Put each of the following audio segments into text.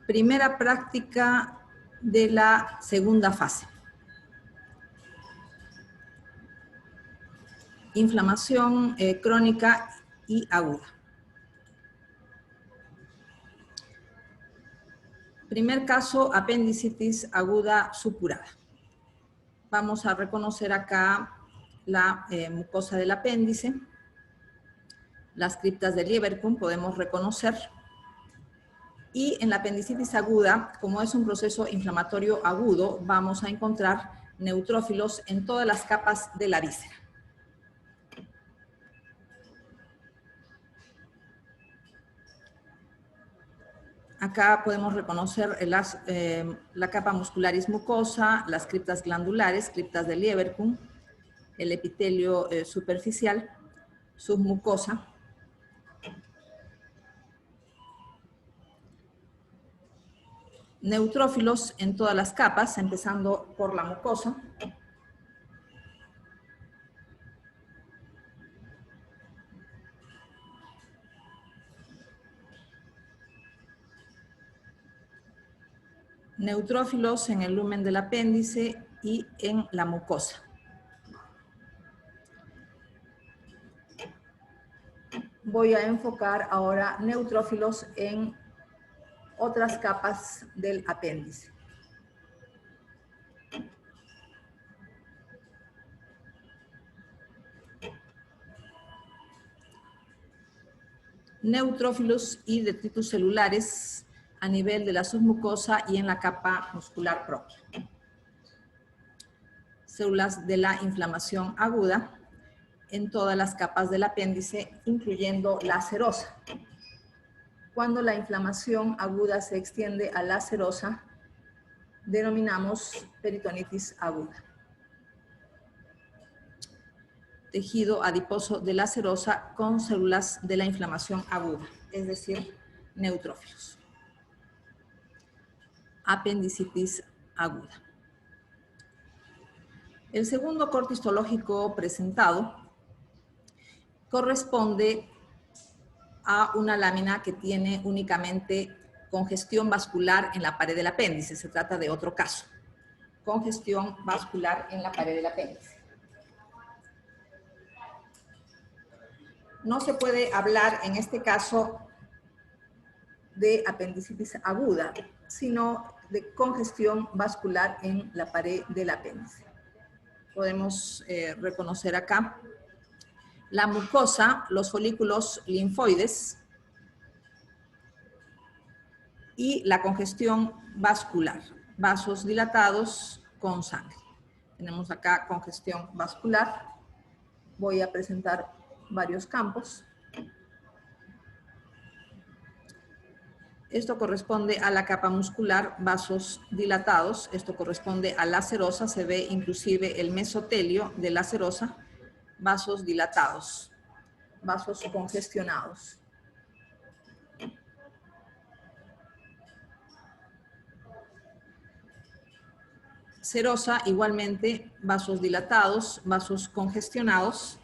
Primera práctica de la segunda fase. Inflamación crónica y aguda. Primer caso, apendicitis aguda supurada. Vamos a reconocer acá la mucosa del apéndice, las criptas de Lieberkühn podemos reconocer. Y en la apendicitis aguda, como es un proceso inflamatorio agudo, vamos a encontrar neutrófilos en todas las capas de la víscera. Acá podemos reconocer la capa muscularis mucosa, las criptas glandulares, criptas de Lieberkühn, el epitelio superficial, submucosa. Neutrófilos en todas las capas, empezando por la mucosa. Neutrófilos en el lumen del apéndice y en la mucosa. Voy a enfocar ahora neutrófilos en otras capas del apéndice. Neutrófilos y detritus celulares a nivel de la submucosa y en la capa muscular propia. Células de la inflamación aguda en todas las capas del apéndice, incluyendo la serosa. Cuando la inflamación aguda se extiende a la serosa, denominamos peritonitis aguda. Tejido adiposo de la serosa con células de la inflamación aguda, es decir, neutrófilos. Apendicitis aguda. El segundo corte histológico presentado corresponde a una lámina que tiene únicamente congestión vascular en la pared del apéndice. Se trata de otro caso. Congestión vascular en la pared del apéndice. No se puede hablar en este caso de apendicitis aguda, sino de congestión vascular en la pared del apéndice. Podemos reconocer acá la mucosa, los folículos linfoides y la congestión vascular, vasos dilatados con sangre. Tenemos acá congestión vascular. Voy a presentar varios campos. Esto corresponde a la capa muscular, vasos dilatados. Esto corresponde a la serosa. Se ve inclusive el mesotelio de la serosa. Vasos dilatados, vasos congestionados. Serosa, igualmente, vasos dilatados, vasos congestionados.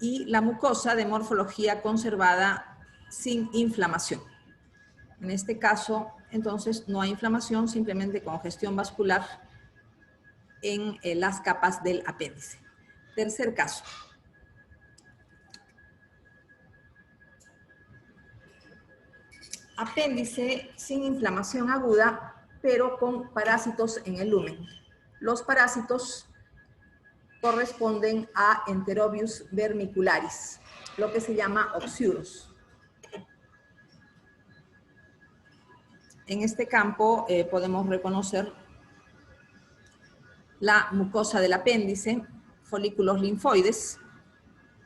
Y la mucosa de morfología conservada sin inflamación. En este caso, entonces, no hay inflamación, simplemente congestión vascular en las capas del apéndice. Tercer caso. Apéndice sin inflamación aguda, pero con parásitos en el lumen. Los parásitos corresponden a Enterobius vermicularis, lo que se llama oxiuros. En este campo podemos reconocer la mucosa del apéndice, folículos linfoides,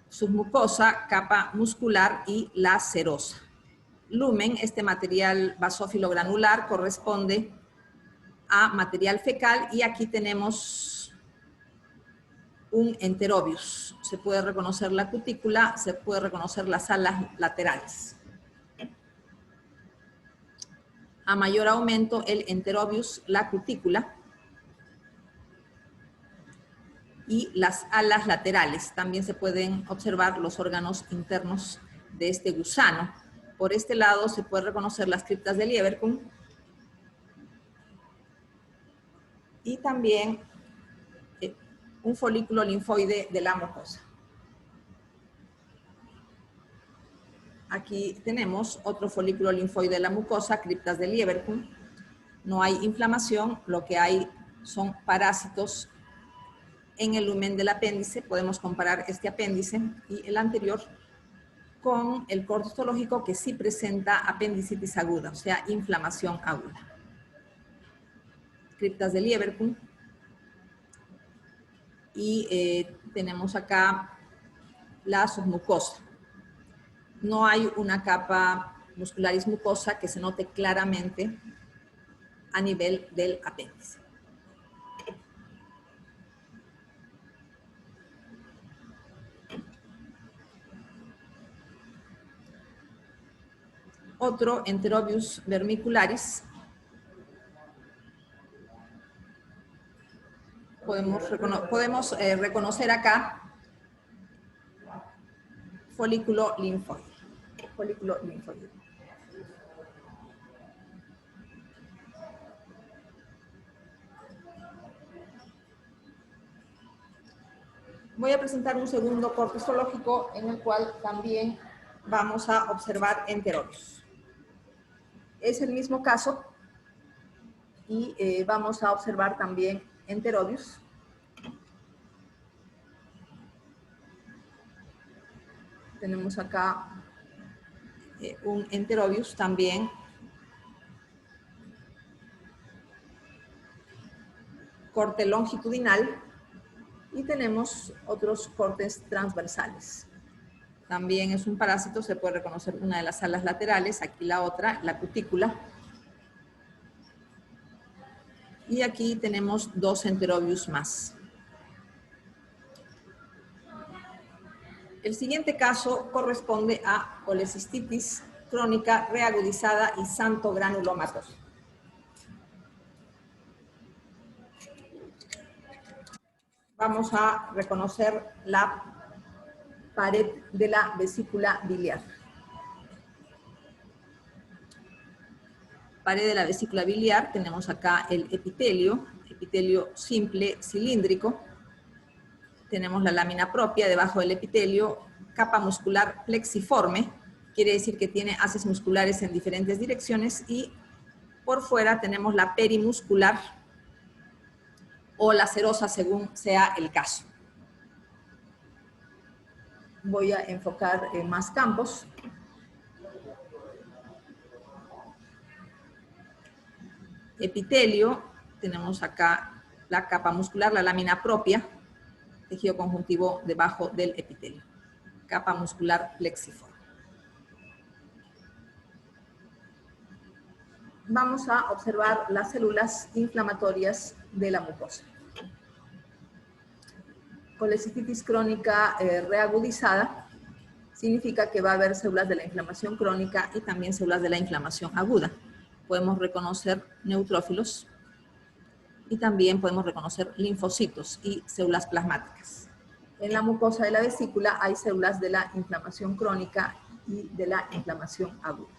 submucosa, capa muscular y la serosa. Lumen, este material basófilo granular, corresponde a material fecal y aquí tenemos un enterobius. Se puede reconocer la cutícula, se puede reconocer las alas laterales. A mayor aumento el enterobius, la cutícula y las alas laterales. También se pueden observar los órganos internos de este gusano. Por este lado se puede reconocer las criptas de Lieberkühn y también un folículo linfoide de la mucosa. Aquí tenemos otro folículo linfoide de la mucosa, criptas de Lieberkühn. No hay inflamación, lo que hay son parásitos en el lumen del apéndice. Podemos comparar este apéndice y el anterior con el corte histológico que sí presenta apendicitis aguda, o sea, inflamación aguda. Criptas de Lieberkühn. Y tenemos acá la submucosa. No hay una capa muscularis mucosa que se note claramente a nivel del apéndice. Otro, Enterobius vermicularis. Podemos reconocer acá folículo linfoide. Folículo linfoide. Voy a presentar un segundo corte histológico en el cual también vamos a observar enterobios. Es el mismo caso y vamos a observar también enterobios. Tenemos acá un enterobius también corte longitudinal y tenemos otros cortes transversales. También es un parásito, se puede reconocer una de las alas laterales, aquí la otra, la cutícula. Y aquí tenemos dos enterobius más. El siguiente caso corresponde a colecistitis crónica reagudizada y xantogranulomatosa. Vamos a reconocer la pared de la vesícula biliar. Pared de la vesícula biliar, tenemos acá el epitelio simple cilíndrico. Tenemos la lámina propia debajo del epitelio, capa muscular plexiforme, quiere decir que tiene haces musculares en diferentes direcciones, y por fuera tenemos la perimuscular o la serosa según sea el caso. Voy a enfocar en más campos. Epitelio, tenemos acá la capa muscular, la lámina propia, tejido conjuntivo debajo del epitelio, capa muscular plexiforme. Vamos a observar las células inflamatorias de la mucosa. Colecistitis crónica reagudizada significa que va a haber células de la inflamación crónica y también células de la inflamación aguda. Podemos reconocer neutrófilos y también podemos reconocer linfocitos y células plasmáticas. En la mucosa de la vesícula hay células de la inflamación crónica y de la inflamación aguda.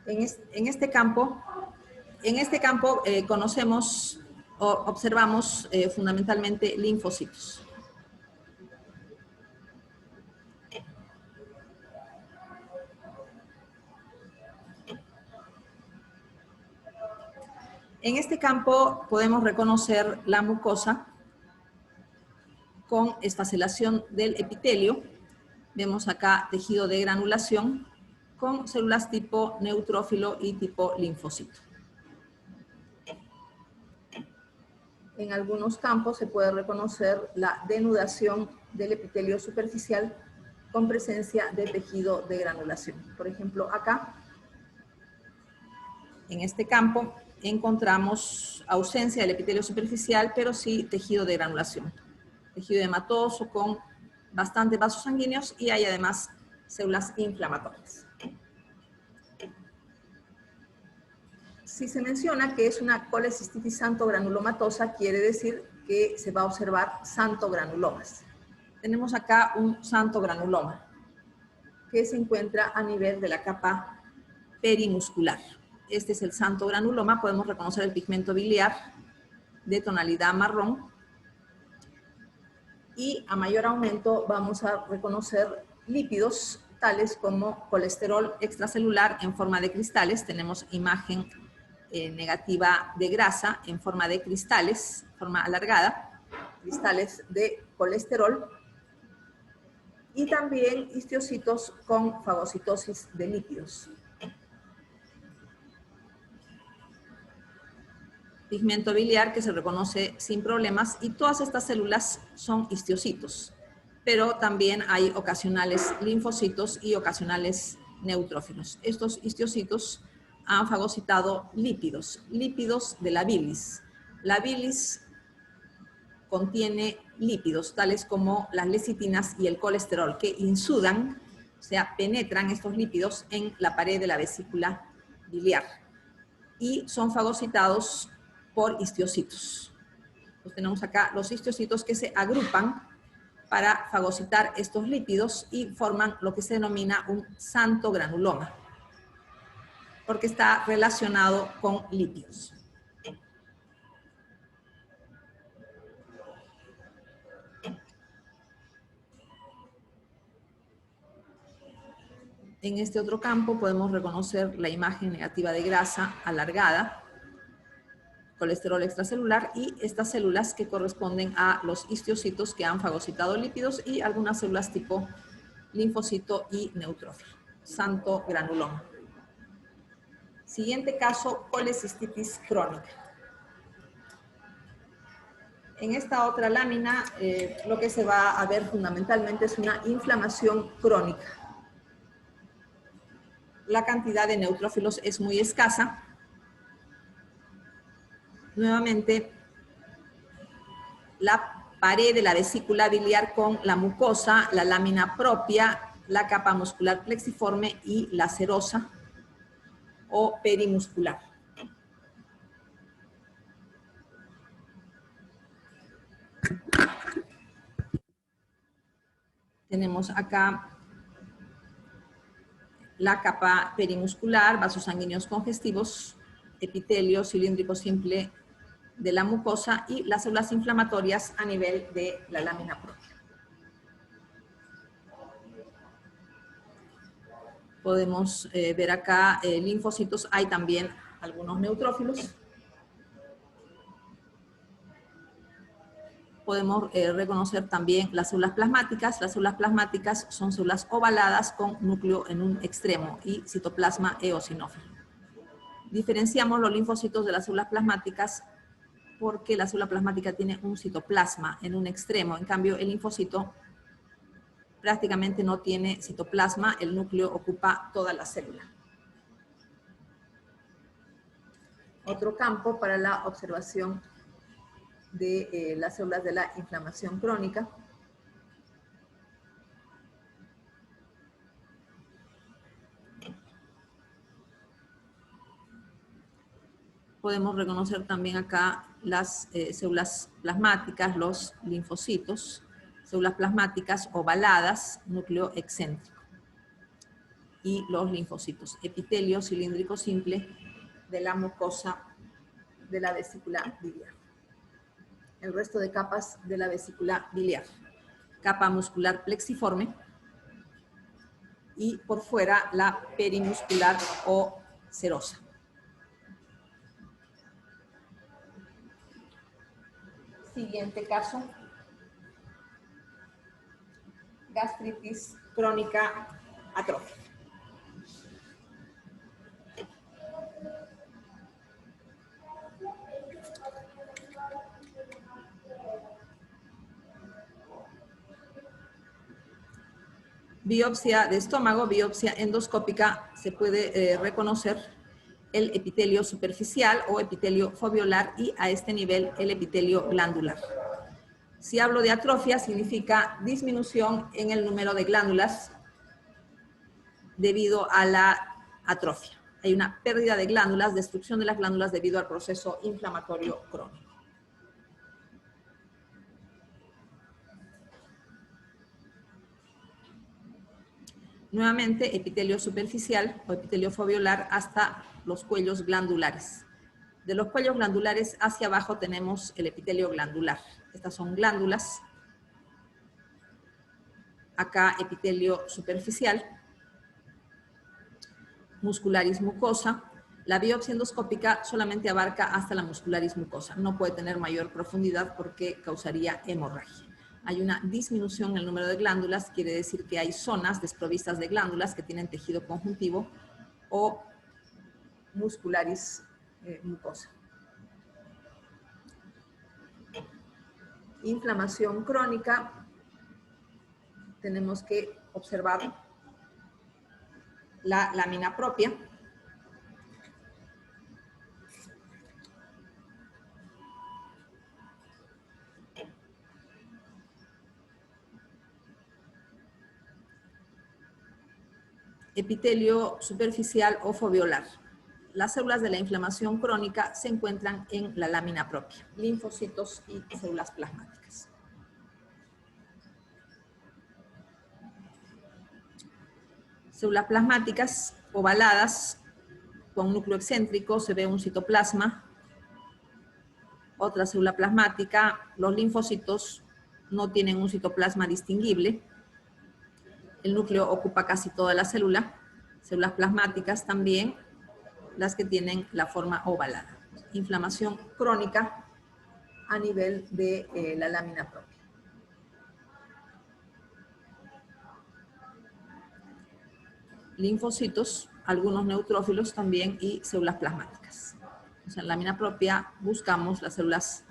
En este campo conocemos o observamos fundamentalmente linfocitos. En este campo podemos reconocer la mucosa con esfacelación del epitelio. Vemos acá tejido de granulación con células tipo neutrófilo y tipo linfocito. En algunos campos se puede reconocer la denudación del epitelio superficial con presencia de tejido de granulación. Por ejemplo, acá, en este campo, encontramos ausencia del epitelio superficial, pero sí tejido de granulación. Tejido hematoso con bastantes vasos sanguíneos y hay además células inflamatorias. Si se menciona que es una colecistitis xantogranulomatosa, quiere decir que se va a observar xantogranulomas. Tenemos acá un xantogranuloma. que se encuentra a nivel de la capa perimuscular. Este es el santo granuloma. Podemos reconocer el pigmento biliar de tonalidad marrón. Y a mayor aumento vamos a reconocer lípidos tales como colesterol extracelular en forma de cristales. Tenemos imagen negativa de grasa en forma de cristales, forma alargada, cristales de colesterol. Y también histocitos con fagocitosis de lípidos. Pigmento biliar que se reconoce sin problemas, y todas estas células son histocitos, pero también hay ocasionales linfocitos y ocasionales neutrófilos. Estos histocitos han fagocitado lípidos de la bilis. La bilis contiene lípidos tales como las lecitinas y el colesterol que insudan, o sea, penetran estos lípidos en la pared de la vesícula biliar y son fagocitados por histocitos. Pues tenemos acá los histocitos que se agrupan para fagocitar estos lípidos y forman lo que se denomina un santo granuloma, porque está relacionado con lípidos. En este otro campo podemos reconocer la imagen negativa de grasa alargada, colesterol extracelular y estas células que corresponden a los histocitos que han fagocitado lípidos y algunas células tipo linfocito y neutrófilo. Santo granuloma. Siguiente caso, colecistitis crónica. En esta otra lámina lo que se va a ver fundamentalmente es una inflamación crónica. La cantidad de neutrófilos es muy escasa. Nuevamente, la pared de la vesícula biliar con la mucosa, la lámina propia, la capa muscular plexiforme y la serosa o perimuscular. Tenemos acá la capa perimuscular, vasos sanguíneos congestivos, epitelio cilíndrico simple de la mucosa y las células inflamatorias a nivel de la lámina propia. Podemos ver acá linfocitos, hay también algunos neutrófilos. Podemos reconocer también las células plasmáticas. Las células plasmáticas son células ovaladas con núcleo en un extremo y citoplasma eosinófilo. Diferenciamos los linfocitos de las células plasmáticas porque la célula plasmática tiene un citoplasma en un extremo. En cambio, el linfocito prácticamente no tiene citoplasma, el núcleo ocupa toda la célula. Otro campo para la observación de las células de la inflamación crónica. Podemos reconocer también acá las células plasmáticas, los linfocitos, células plasmáticas ovaladas, núcleo excéntrico. Y los linfocitos, epitelio cilíndrico simple de la mucosa de la vesícula biliar. El resto de capas de la vesícula biliar. Capa muscular plexiforme y por fuera la perimuscular o serosa. Siguiente caso, gastritis crónica atrófica. Biopsia de estómago, biopsia endoscópica, se puede reconocer el epitelio superficial o epitelio foveolar y a este nivel el epitelio glandular. Si hablo de atrofia, significa disminución en el número de glándulas debido a la atrofia. Hay una pérdida de glándulas, destrucción de las glándulas debido al proceso inflamatorio crónico. Nuevamente, epitelio superficial o epitelio foveolar hasta los cuellos glandulares. De los cuellos glandulares hacia abajo tenemos el epitelio glandular. Estas son glándulas. Acá epitelio superficial, muscularis mucosa. La biopsia endoscópica solamente abarca hasta la muscularis mucosa. No puede tener mayor profundidad porque causaría hemorragia. Hay una disminución en el número de glándulas, quiere decir que hay zonas desprovistas de glándulas que tienen tejido conjuntivo o muscularis mucosa. Inflamación crónica, tenemos que observar la lámina propia. Epitelio superficial o foveolar. Las células de la inflamación crónica se encuentran en la lámina propia, linfocitos y células plasmáticas. Células plasmáticas ovaladas con núcleo excéntrico, se ve un citoplasma, otra célula plasmática. Los linfocitos no tienen un citoplasma distinguible. El núcleo ocupa casi toda la célula. Células plasmáticas también, las que tienen la forma ovalada. Inflamación crónica a nivel de la lámina propia. Linfocitos, algunos neutrófilos también y células plasmáticas. O sea, en la lámina propia buscamos las células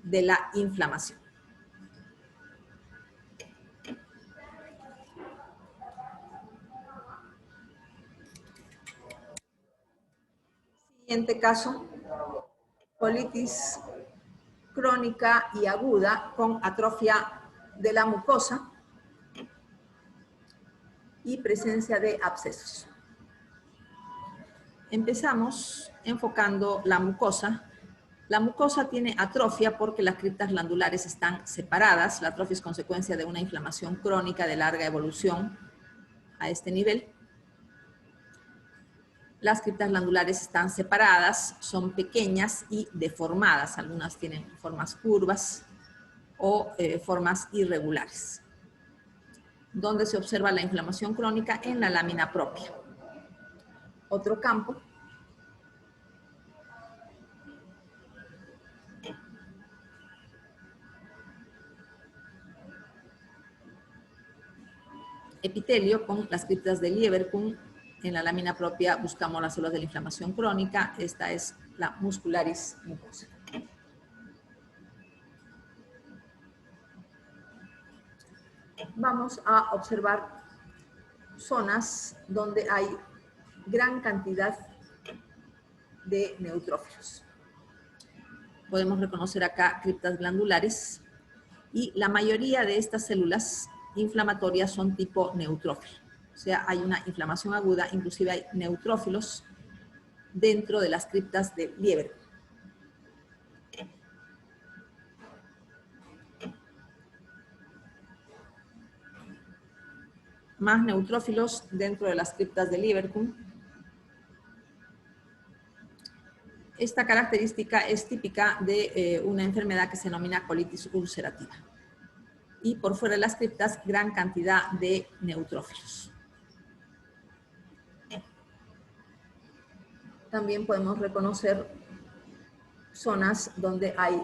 de la inflamación. Siguiente caso, colitis crónica y aguda con atrofia de la mucosa y presencia de abscesos. Empezamos enfocando la mucosa. La mucosa tiene atrofia porque las criptas glandulares están separadas. La atrofia es consecuencia de una inflamación crónica de larga evolución a este nivel. Las criptas glandulares están separadas, son pequeñas y deformadas. Algunas tienen formas curvas o formas irregulares. ¿Dónde se observa la inflamación crónica? En la lámina propia. Otro campo. Epitelio con las criptas de Lieberkühn. En la lámina propia buscamos las células de la inflamación crónica. Esta es la muscularis mucosa. Vamos a observar zonas donde hay gran cantidad de neutrófilos. Podemos reconocer acá criptas glandulares y la mayoría de estas células inflamatorias son tipo neutrófilo. O sea, hay una inflamación aguda, inclusive hay neutrófilos dentro de las criptas de Lieberkühn. Más neutrófilos dentro de las criptas de Lieberkühn. Esta característica es típica de una enfermedad que se denomina colitis ulcerativa. Y por fuera de las criptas, gran cantidad de neutrófilos. También podemos reconocer zonas donde hay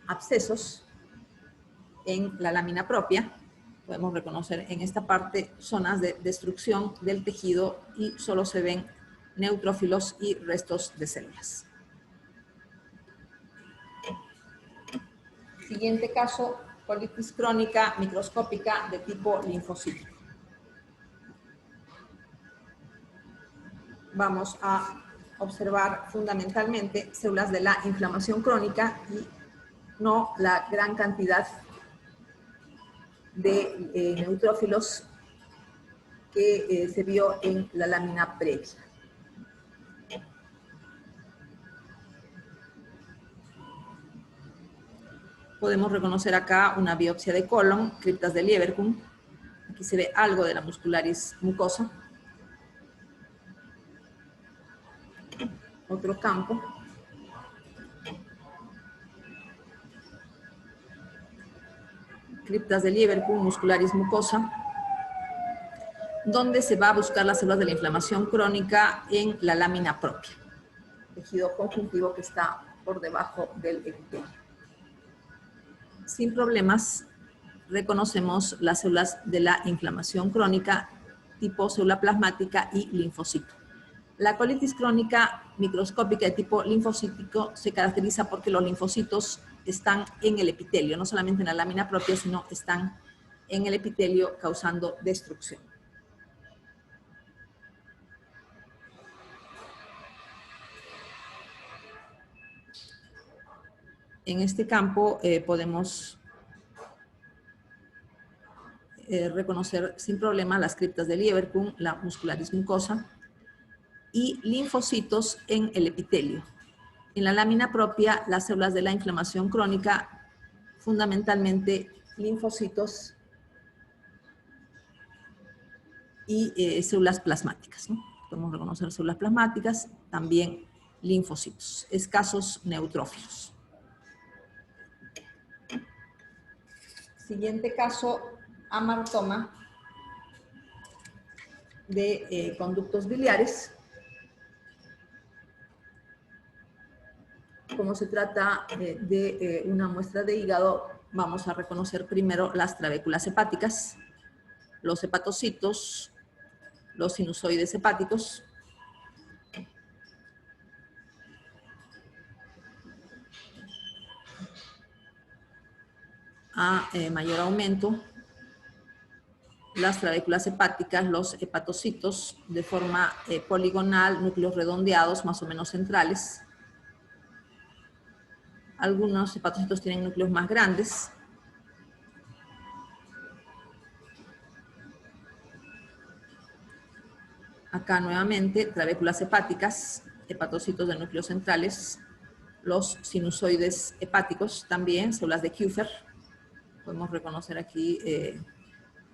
abscesos en la lámina propia. Podemos reconocer en esta parte zonas de destrucción del tejido y solo se ven neutrófilos y restos de células. Siguiente caso, colitis crónica microscópica de tipo linfocítico. Vamos a observar fundamentalmente células de la inflamación crónica y no la gran cantidad de neutrófilos que se vio en la lámina previa. Podemos reconocer acá una biopsia de colon, criptas de Lieberkühn. Aquí se ve algo de la muscularis mucosa. Otro campo. Criptas de Lieberkühn, muscularis mucosa, donde se va a buscar las células de la inflamación crónica en la lámina propia, tejido conjuntivo que está por debajo del epitelio. Sin problemas, reconocemos las células de la inflamación crónica tipo célula plasmática y linfocito. La colitis crónica microscópica de tipo linfocítico se caracteriza porque los linfocitos están en el epitelio, no solamente en la lámina propia, sino están en el epitelio causando destrucción. En este campo podemos reconocer sin problema las criptas de Lieberkühn, la muscularis mucosa y linfocitos en el epitelio. En la lámina propia, las células de la inflamación crónica, fundamentalmente linfocitos y células plasmáticas, ¿no? Podemos reconocer células plasmáticas, también linfocitos, escasos neutrófilos. Siguiente caso, amartoma de conductos biliares. Como se trata de una muestra de hígado, vamos a reconocer primero las trabéculas hepáticas, los hepatocitos, los sinusoides hepáticos, a mayor aumento, las trabéculas hepáticas, los hepatocitos de forma poligonal, núcleos redondeados más o menos centrales. Algunos hepatocitos tienen núcleos más grandes. Acá nuevamente, trabéculas hepáticas, hepatocitos de núcleos centrales, los sinusoides hepáticos también, células de Kupffer. Podemos reconocer aquí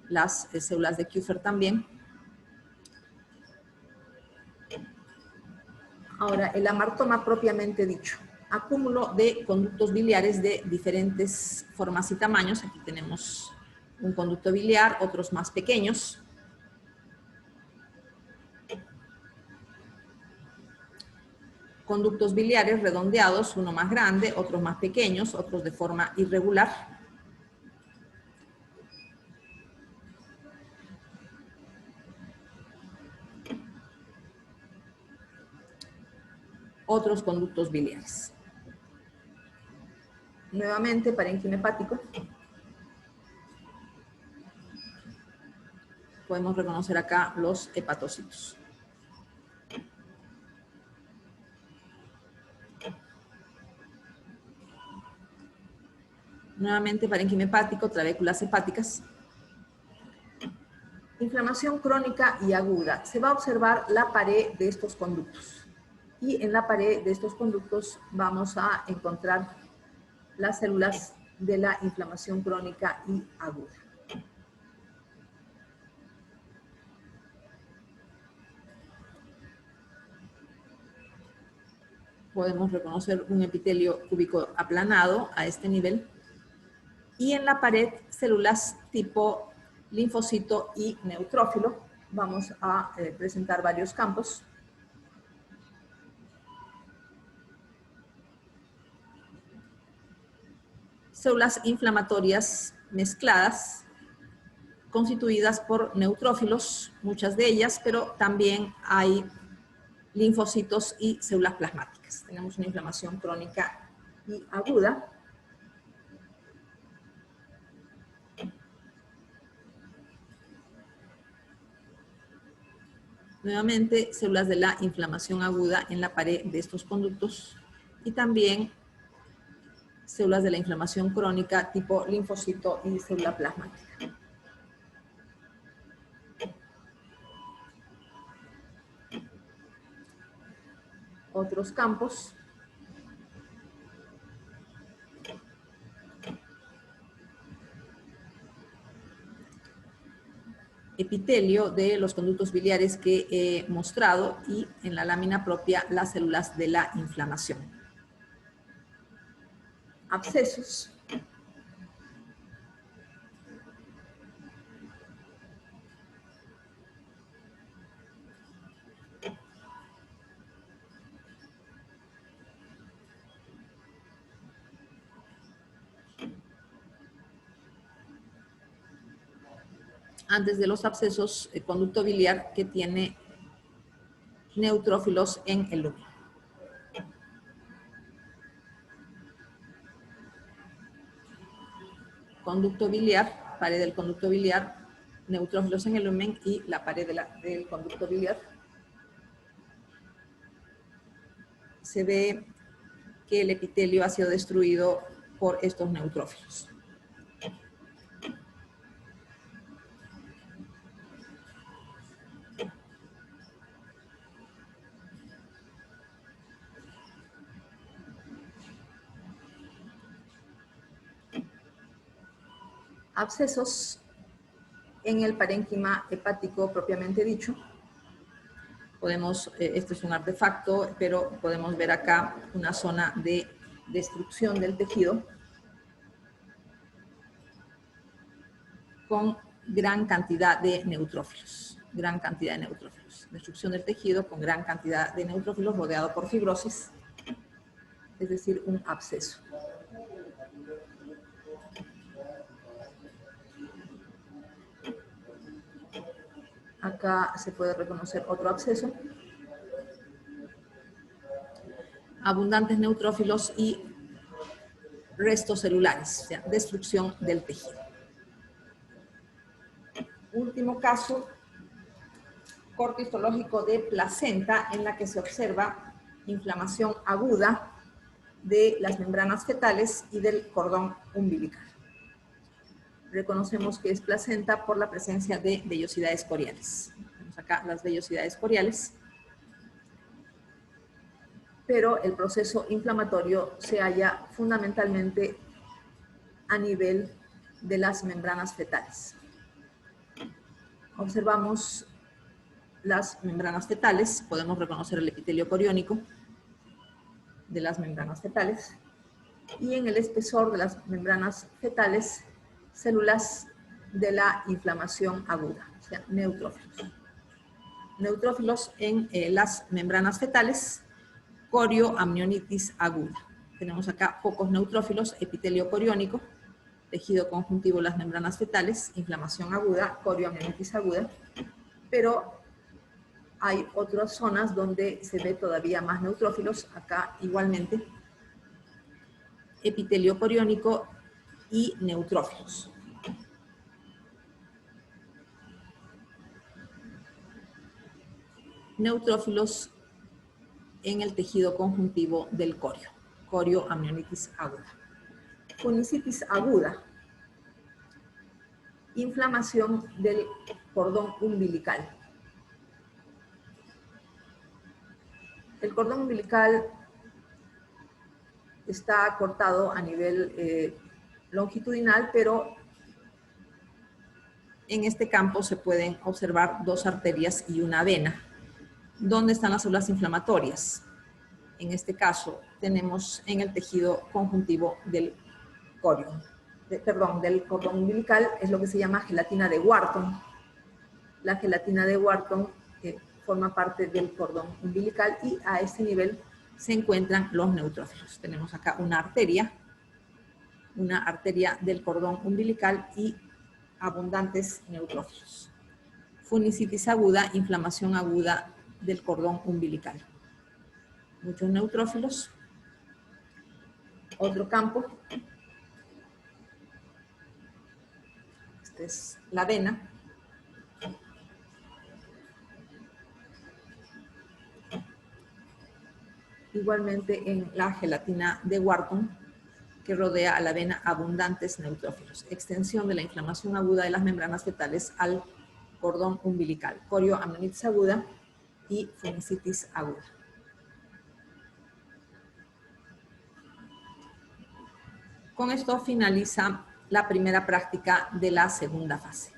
las células de Kupffer también. Ahora, el amartoma propiamente dicho, acúmulo de conductos biliares de diferentes formas y tamaños. Aquí tenemos un conducto biliar, otros más pequeños. Conductos biliares redondeados, uno más grande, otros más pequeños, otros de forma irregular. Otros conductos biliares. Nuevamente, parénquima hepático. Podemos reconocer acá los hepatocitos. Nuevamente, parénquima hepático, trabéculas hepáticas. Inflamación crónica y aguda. Se va a observar la pared de estos conductos. Y en la pared de estos conductos vamos a encontrar las células de la inflamación crónica y aguda. Podemos reconocer un epitelio cúbico aplanado a este nivel. Y en la pared, células tipo linfocito y neutrófilo. Vamos a presentar varios campos. Células inflamatorias mezcladas, constituidas por neutrófilos, muchas de ellas, pero también hay linfocitos y células plasmáticas. Tenemos una inflamación crónica y aguda. Nuevamente, células de la inflamación aguda en la pared de estos conductos y también células de la inflamación crónica tipo linfocito y célula plasmática. Otros campos. epitelio de los conductos biliares que he mostrado y en la lámina propia las células de la inflamación. Abscesos. Antes de los abscesos, el conducto biliar que tiene neutrófilos en el lumen. Conducto biliar, pared del conducto biliar, neutrófilos en el lumen y la pared del conducto biliar. Se ve que el epitelio ha sido destruido por estos neutrófilos. Abscesos en el parénquima hepático propiamente dicho. Este es un artefacto, pero podemos ver acá una zona de destrucción del tejido con gran cantidad de neutrófilos. Gran cantidad de neutrófilos. Destrucción del tejido con gran cantidad de neutrófilos rodeado por fibrosis, es decir, un absceso. Acá se puede reconocer otro absceso. Abundantes neutrófilos y restos celulares, o sea, destrucción del tejido. Último caso, corte histológico de placenta en la que se observa inflamación aguda de las membranas fetales y del cordón umbilical. Reconocemos que es placenta por la presencia de vellosidades coriales. Tenemos acá las vellosidades coriales. Pero el proceso inflamatorio se halla fundamentalmente a nivel de las membranas fetales. Observamos las membranas fetales, podemos reconocer el epitelio coriónico de las membranas fetales, y en el espesor de las membranas fetales, células de la inflamación aguda, o sea, neutrófilos. Neutrófilos en las membranas fetales, corioamnionitis aguda. Tenemos acá pocos neutrófilos, epitelio coriónico, tejido conjuntivo de las membranas fetales, inflamación aguda, corioamnionitis aguda, pero hay otras zonas donde se ve todavía más neutrófilos, acá igualmente, epitelio coriónico y neutrófilos. Neutrófilos en el tejido conjuntivo del corio, corioamnionitis aguda. Funicitis aguda, inflamación del cordón umbilical. El cordón umbilical está cortado a nivel longitudinal, pero en este campo se pueden observar dos arterias y una vena. ¿Dónde están las células inflamatorias? En este caso tenemos en el tejido conjuntivo del del cordón umbilical, es lo que se llama gelatina de Wharton. La gelatina de Wharton forma parte del cordón umbilical y a este nivel se encuentran los neutrófilos. Tenemos acá una arteria del cordón umbilical y abundantes neutrófilos. Funicitis aguda, inflamación aguda del cordón umbilical. Muchos neutrófilos. Otro campo. Esta es la vena. Igualmente en la gelatina de Wharton, que rodea a la vena, abundantes neutrófilos. Extensión de la inflamación aguda de las membranas fetales al cordón umbilical. Corioamnionitis aguda y funicitis aguda. Con esto finaliza la primera práctica de la segunda fase.